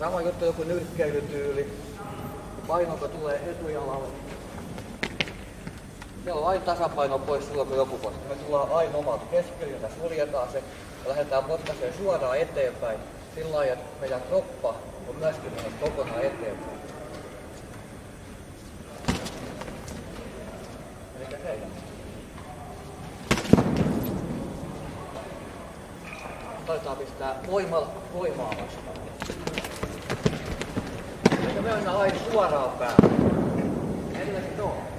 Sama juttu joku nyrkkeilytyyli. Painonko tulee etujalalle. Meillä on aina tasapaino pois silloin kun joku pois. Me tullaan aina omalta keskeliltä, suljetaan se ja lähdetään potkaiseen suoraan eteenpäin. Sillä lailla, että meidän kroppa on myöskin menossa kokonaan eteenpäin. Elikkä hei. Taitaa pistää voimaa vastaan. Elikkä me mennään aina suoraan päälle. Ensinnäkin tuohon.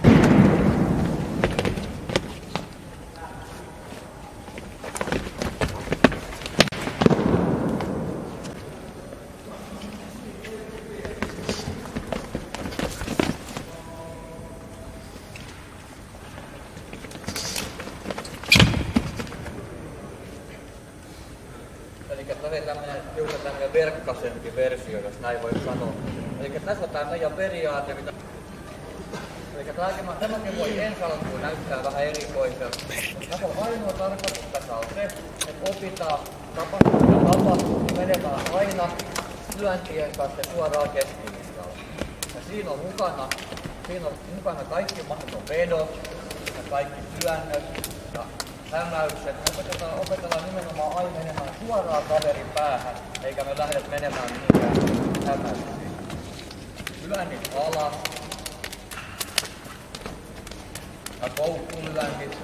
Hiukan tämmöinen verkkaisempi versio, jos näin voi sanoa. Eli tässä on tämä meidän periaate. Eli tämäkin voi ensi alkuun näyttää vähän erikoiselta. Tässä on ainoa tarkoitus tässä on se, että opitaan tapahtuu menemään aina lyöntien kanssa suoraan keskimiskalle. Ja siinä on mukana kaikki mahdolliset vedot ja kaikki työnnöt ja hämäykset. Opetellaan nimenomaan aina menemään suoraan kaverin päähän, eikä me lähdetä menemään mihinkään hämäyksiin. Lyönnit alas. Ja koukkulyönnit,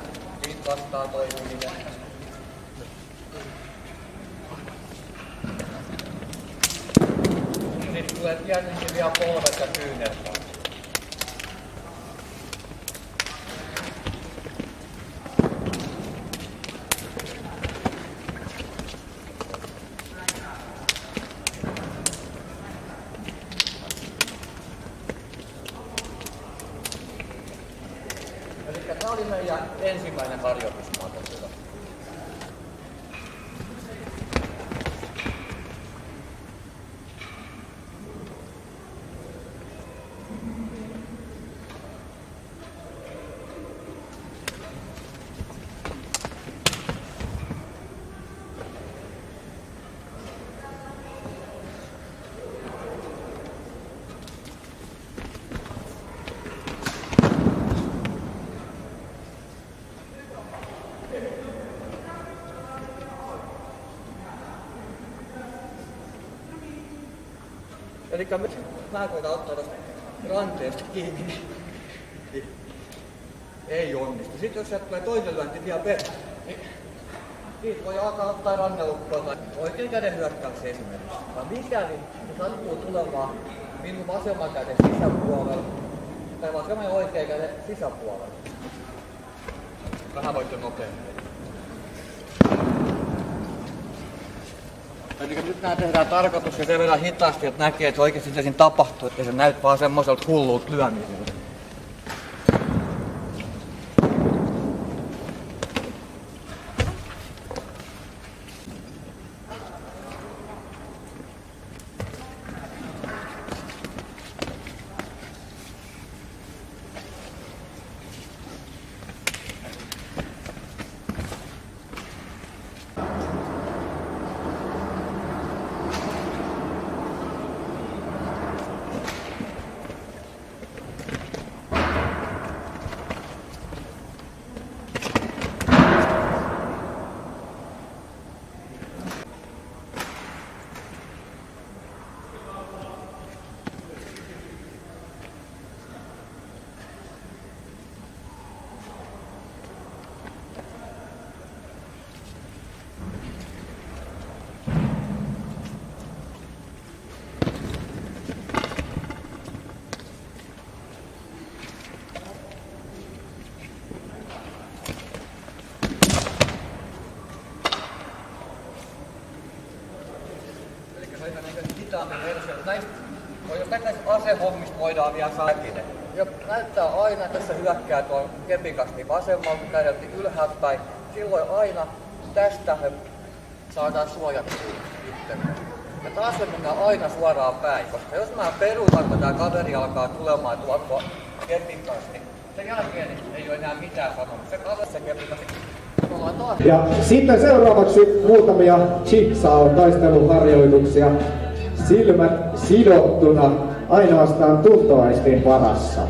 siitä vastaan toimiminen. Sitten tulee tietenkin vielä polvet ja kyynärpäät. Tämä oli meidän ensimmäinen harjoitusmaata. Elikkä mä koitan ottaa tästä ranteesta kiinni. Ei onnistu. Sitten jos sieltä tulee toinen lyönti vielä perään, niin siitä voi alkaa ottaa rannelukkoa tai oikein käden hyökkäyksi esimerkiksi. Tai mikäli se sattuu tulemaan minun vasemman käden sisäpuolella tai vasemman ja oikean käden sisäpuolella. Vähän voitte nopeammin. Eli nyt nää tehdään tarkoitus ja sen verran hitaasti, että näkee, että oikeasti mitä siinä tapahtuu, ettei se näytä vaan semmoiselta hullulta lyömiseltä. hitaammin versio. Näistä asehommista voidaan vielä saakinen. Ja näyttää aina, että tässä hyökkää tuon kepikasti vasemmalta kädeltä ylhäältä päin. Silloin aina tästä me saadaan suojattua itsemme. Ja taas me mennään aina suoraan päin, koska jos mä peruutan, kun tää kaveri alkaa tulemaan tuolta kepikasti, niin sen jälkeen ei ole enää mitään sanomista. Se kaveri se kepikasti. Ja sitten seuraavaksi muutamia jigsaw-taisteluharjoituksia. silmät sidottuna ainoastaan tuntoaistin varassa.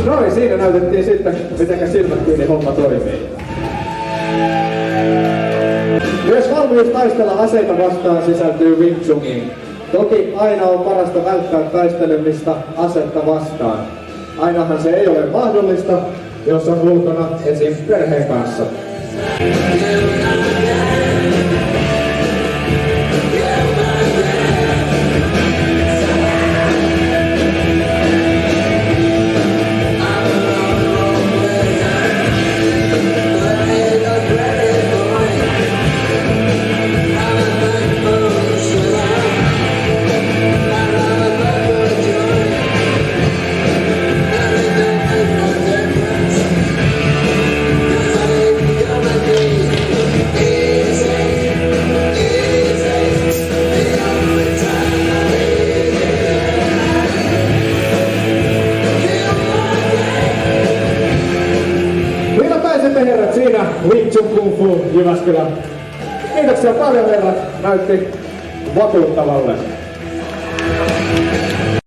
Noin, siinä näytettiin sitten, miten silmät kiinni homma toimii. Myös valmius taistella aseita vastaan sisältyy Wing Chungiin. Toki aina on parasta välttää taistelemista asetta vastaan. Ainahan se ei ole mahdollista, jos on ulkona esim. Perheen kanssa. Herrat, siinä Wing Chun Kung Fu Jyväskylä. Kiitoksia paljon herrat, näytti vakuuttavalle.